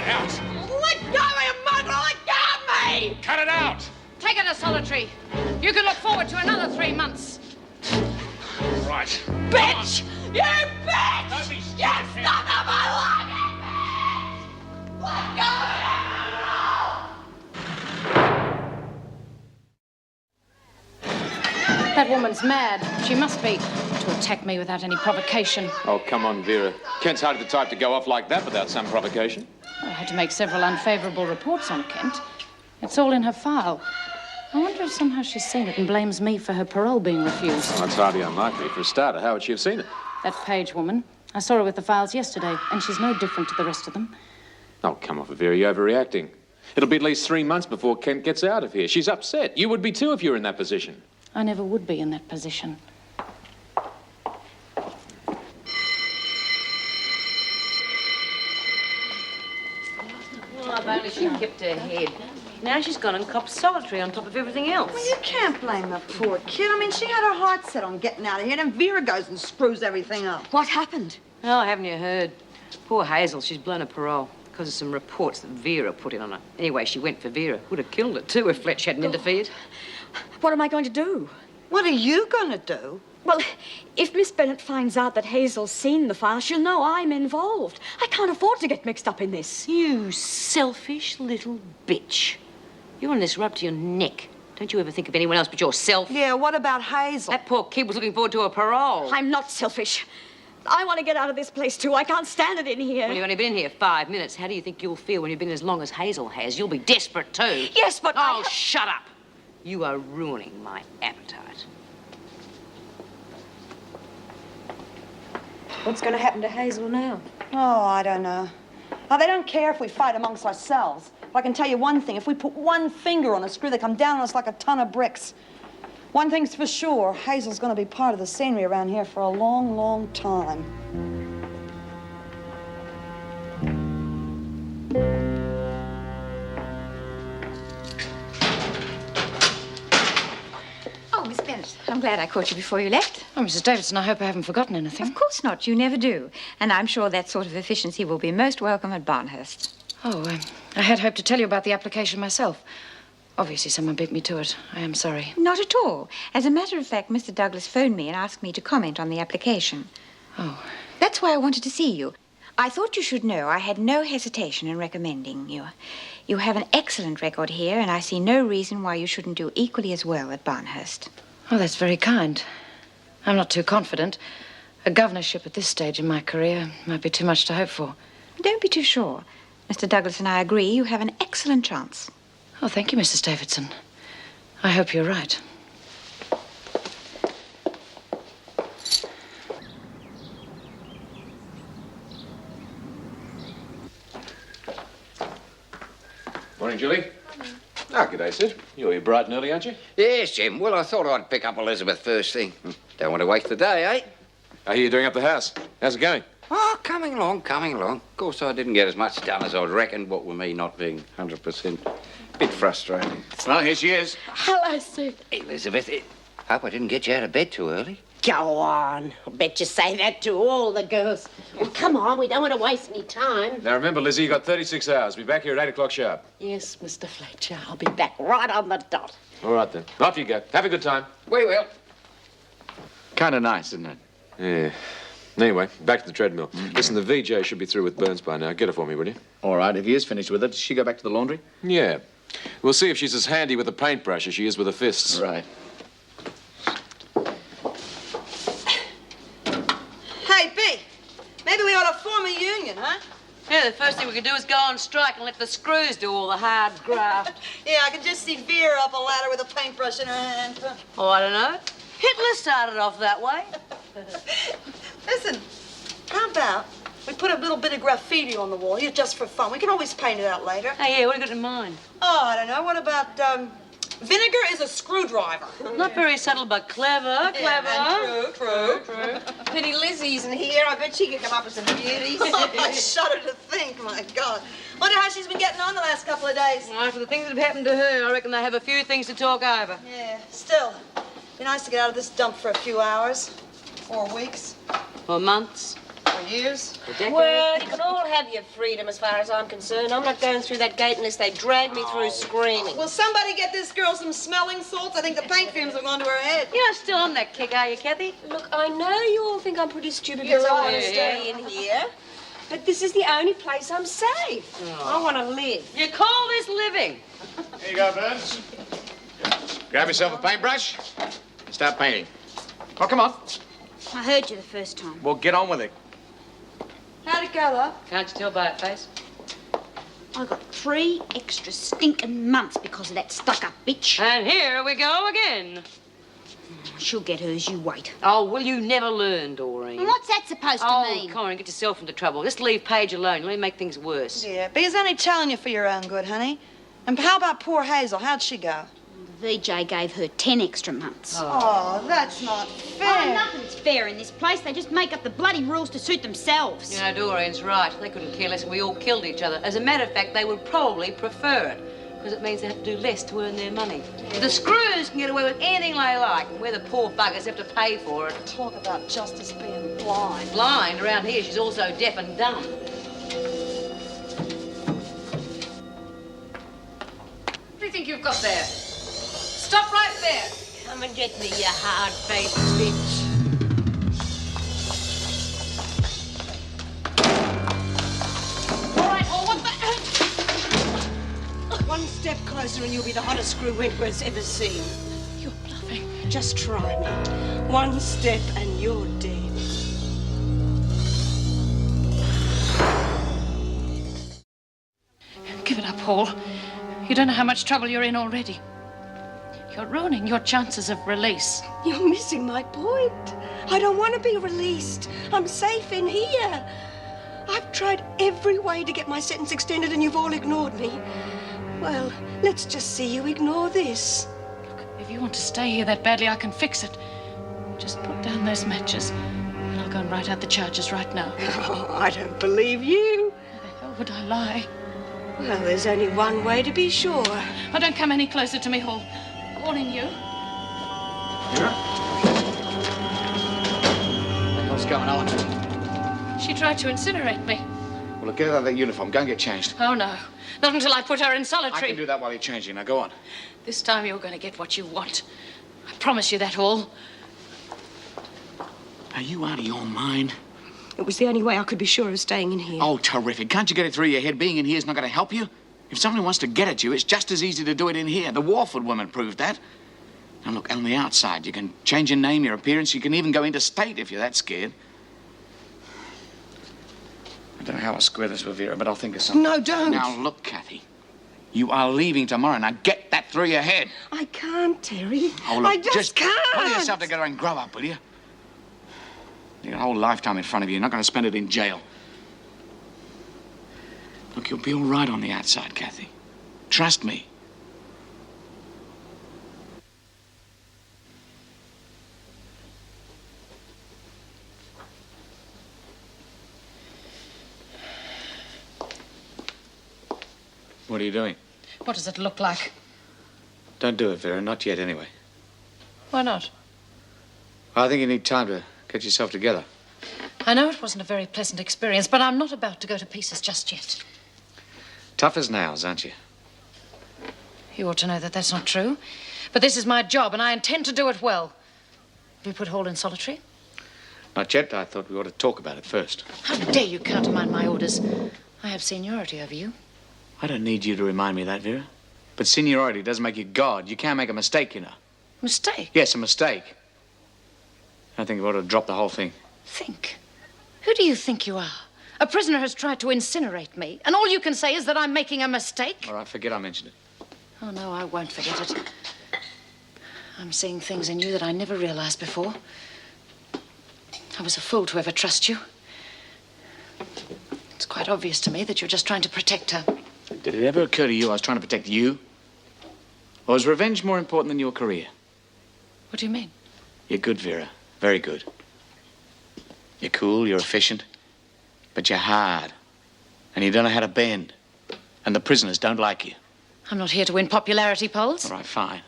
it out. Let go, you mongrel! Let go of me! Cut it out. Take her to solitary. You can look forward to another 3 months. Right. Bitch! You bitch! Don't be You stupid. son of a lucky bitch! Let go of me! That woman's mad. She must be. To attack me without any provocation. Oh, come on, Vera. Kent's hardly the type to go off like that without some provocation. I had to make several unfavourable reports on Kent. It's all in her file. I wonder if somehow she's seen it and blames me for her parole being refused. Well, that's hardly unlikely. For a starter, how would she have seen it? That Page woman. I saw her with the files yesterday, and she's no different to the rest of them. Oh, come off it, Vera. You're overreacting. It'll be at least 3 months before Kent gets out of here. She's upset. You would be too if you were in that position. I never would be in that position. Well, if only she kept her head. Now she's gone and copped solitary on top of everything else. Well, you can't blame the poor kid. I mean, she had her heart set on getting out of here, and Vera goes and screws everything up. What happened? Oh, haven't you heard? Poor Hazel, she's blown her parole because of some reports that Vera put in on her. Anyway, she went for Vera. Would have killed her, too, if Fletch hadn't interfered. What am I going to do? What are you going to do? Well, if Miss Bennett finds out that Hazel's seen the file, she'll know I'm involved. I can't afford to get mixed up in this. You selfish little bitch. You're on this rub to your neck. Don't you ever think of anyone else but yourself? Yeah, what about Hazel? That poor kid was looking forward to a parole. I'm not selfish. I want to get out of this place, too. I can't stand it in here. Well, you've only been in here 5 minutes. How do you think you'll feel when you've been as long as Hazel has? You'll be desperate, too. Yes, but Oh, shut up. You are ruining my appetite. What's going to happen to Hazel now? Oh, I don't know. Now, they don't care if we fight amongst ourselves. But I can tell you one thing. If we put one finger on a screw, they come down on us like a ton of bricks. One thing's for sure. Hazel's going to be part of the scenery around here for a long, long time. Oh, Miss Bennett, I'm glad I caught you before you left. Oh, Mrs. Davidson, I hope I haven't forgotten anything. Of course not. You never do. And I'm sure that sort of efficiency will be most welcome at Barnhurst. Oh, I had hoped to tell you about the application myself. Obviously, someone beat me to it. I am sorry. Not at all. As a matter of fact, Mr. Douglas phoned me and asked me to comment on the application. Oh. That's why I wanted to see you. I thought you should know I had no hesitation in recommending you. You have an excellent record here, and I see no reason why you shouldn't do equally as well at Barnhurst. Oh, that's very kind. I'm not too confident. A governorship at this stage in my career might be too much to hope for. Don't be too sure. Mr. Douglas and I agree you have an excellent chance. Oh, thank you, Mrs. Davidson. I hope you're right. Morning, Julie. Ah, g'day, Sid. You're here bright and early, aren't you? Yes, Jim. Well, I thought I'd pick up Elizabeth first thing. Don't want to waste the day, eh? I hear you're doing up the house. How's it going? Oh, coming along, coming along. Of course, I didn't get as much done as I'd reckoned, what with me not being 100%. Bit frustrating. Well, here she is. Hello, Sid. Elizabeth, hope I didn't get you out of bed too early. Go on. I bet you say that to all the girls. Well, come on, we don't want to waste any time. Now, remember, Lizzie, you've got 36 hours. Be back here at 8 o'clock sharp. Yes, Mr. Fletcher. I'll be back right on the dot. All right, then. Off you go. Have a good time. We will. Kind of nice, isn't it? Yeah. Anyway, back to the treadmill. Listen, the VJ should be through with Burns by now. Get her for me, will you? All right, if he is finished with it, does she go back to the laundry? Yeah. We'll see if she's as handy with a paintbrush as she is with her fists. Right. Hey, B, maybe we ought to form a union, huh? Yeah, the first thing we could do is go on strike and let the screws do all the hard graft. Yeah, I can just see Vera up a ladder with a paintbrush in her hand. Oh, I don't know. Hitler started off that way. Listen, how about we put a little bit of graffiti on the wall here just for fun? We can always paint it out later. Hey, yeah, what have you got in mind? Oh, I don't know. What about, vinegar is a screwdriver. Not very subtle, but clever, clever. Yeah, true. Pity Lizzie isn't here. I bet she could come up with some beauties. I shudder to think, my God. Wonder how she's been getting on the last couple of days. Well, after the things that have happened to her, I reckon they have a few things to talk over. Yeah, still. Be nice to get out of this dump for a few hours. 4 weeks. Or months. Or years. Well, you can all have your freedom as far as I'm concerned. I'm not going through that gate unless they drag me through screaming. Will somebody get this girl some smelling salts? I think the paint fumes have gone to her head. You're not still on that kick, are you, Kathy? Look, I know you all think I'm pretty stupid You're because I right. want to stay in here. But this is the only place I'm safe. I want to live. You call this living? Here you go, Burns. Grab yourself a paintbrush and start painting. Oh, come on. I heard you the first time. Well, get on with it. How'd it go, love? Can't you tell by her face? I got 3 extra stinking months because of that stuck-up bitch. And here we go again. She'll get hers, you wait. Oh, will you never learn, Doreen? And what's that supposed to mean? Oh, come on, get yourself into trouble. Just leave Paige alone. Let me make things worse. Yeah, but he's only telling you for your own good, honey. And how about poor Hazel? How'd she go? The VJ gave her 10 extra months. Oh, that's not fair. Oh, nothing's fair in this place. They just make up the bloody rules to suit themselves. You know, Doreen's right. They couldn't care less if we all killed each other. As a matter of fact, they would probably prefer it, because it means they have to do less to earn their money. The screws can get away with anything they like, and we're the poor buggers have to pay for it. Talk about justice being blind. Blind around here, she's also deaf and dumb. What do you think you've got there? Stop right there. Come and get me, you hard-faced bitch. All right, oh, what the... One step closer and you'll be the hottest screw Wentworth's ever seen. You're bluffing. Just try me. One step and you're dead. Give it up, Paul. You don't know how much trouble you're in already. You're ruining your chances of release. You're missing my point. I don't want to be released. I'm safe in here. I've tried every way to get my sentence extended and you've all ignored me. Well, let's just see you ignore this. Look, if you want to stay here that badly, I can fix it. Just put down those matches, and I'll go and write out the charges right now. Oh, I don't believe you. Why the hell would I lie? Well, there's only one way to be sure. Oh, don't come any closer to me, Hall. Warning you. What's going on? She tried to incinerate me. Well, look, get out of that uniform. Go and get changed. Oh, no. Not until I put her in I solitary. can do that while you're changing. Now, go on. This time you're going to get what you want. I promise you that, Hall. Are you out of your mind? It was the only way I could be sure of staying in here. Oh, terrific. Can't you get it through your head? Being in here is not going to help you? If somebody wants to get at you, it's just as easy to do it in here. The Warford woman proved that. Now, look, on the outside, you can change your name, your appearance. You can even go interstate if you're that scared. I don't know how I'll square this with Vera, but I'll think of something. No, don't. Now, look, Kathy. You are leaving tomorrow. Now, get that through your head. I can't, Terry. Oh, look, I just can't. Pull yourself together and grow up, will you? You got a whole lifetime in front of you. You're not going to spend it in jail. Look, you'll be all right on the outside, Kathy. Trust me. What are you doing? What does it look like? Don't do it, Vera. Not yet, anyway. Why not? I think you need time to get yourself together. I know it wasn't a very pleasant experience, but I'm not about to go to pieces just yet. Tough as nails, aren't you? You ought to know that that's not true. But this is my job, and I intend to do it well. Have you put Hall in solitary? Not yet. I thought we ought to talk about it first. How dare you countermand my orders? I have seniority over you. I don't need you to remind me of that, Vera. But seniority doesn't make you God. You can't make a mistake, you know. Mistake? Yes, a mistake. I think we ought to drop the whole thing. Think? Who do you think you are? A prisoner has tried to incinerate me, and all you can say is that I'm making a mistake? All right, forget I mentioned it. Oh, no, I won't forget it. I'm seeing things in you that I never realized before. I was a fool to ever trust you. It's quite obvious to me that you're just trying to protect her. Did it ever occur to you I was trying to protect you? Or is revenge more important than your career? What do you mean? You're good, Vera. Very good. You're cool, you're efficient. But you're hard. And you don't know how to bend. And the prisoners don't like you. I'm not here to win popularity polls. All right, fine.